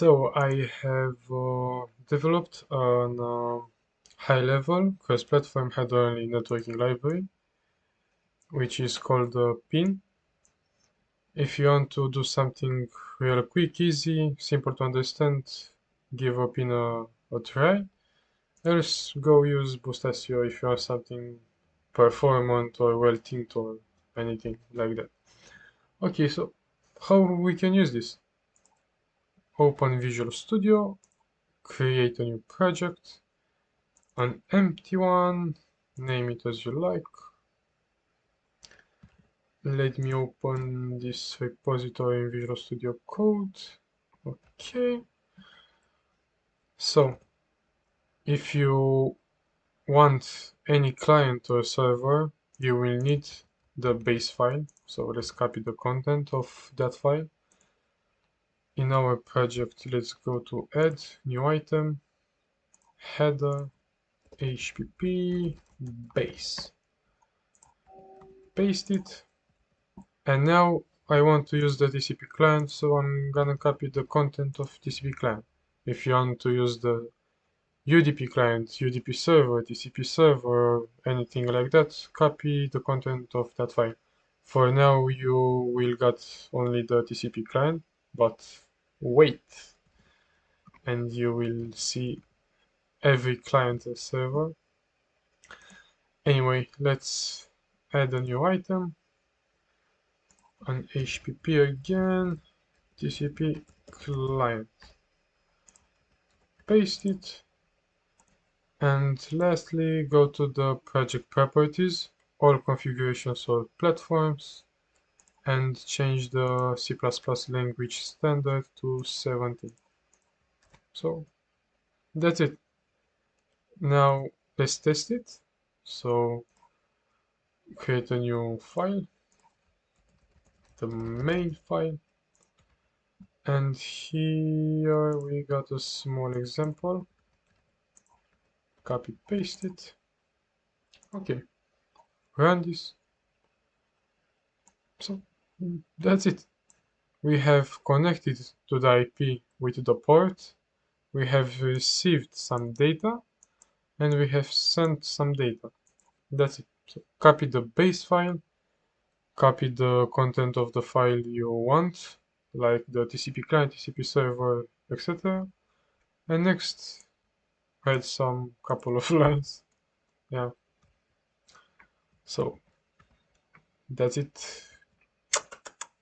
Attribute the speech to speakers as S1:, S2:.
S1: So I have developed an high-level cross-platform header-only networking library, which is called PYN. If you want to do something real quick, easy, simple to understand, give a PYN a try. Else, go use Boost ASIO if you want something performant or well-themed or anything like that. Okay, so how we can use this? Open Visual Studio, create a new project, an empty one, name it as you like. Let me open this repository in Visual Studio Code. Okay. So, if you want any client or server, you will need the base file. So let's copy the content of that file. In our project, let's go to add new item, header, hpp base. Paste it. And now I want to use the TCP client, so I'm gonna copy the content of TCP client. If you want to use the UDP client, UDP server, TCP server, or anything like that, copy the content of that file. For now, you will get only the TCP client, but wait, and you will see every client and server. Anyway, let's add a new item, an HPP again, TCP client. Paste it. And lastly, go to the project properties, all configurations or platforms, and change the C++ language standard to 17. So that's it. Now let's test it. So create a new file, the main file, and here we got a small example. Copy paste it. Okay, run this. So that's it. We have connected to the IP with the port, we have received some data, and we have sent some data. That's it. So copy the base file, copy the content of the file you want, like the TCP client, TCP server, etc. And next, write some couple of lines. Yeah. So that's it.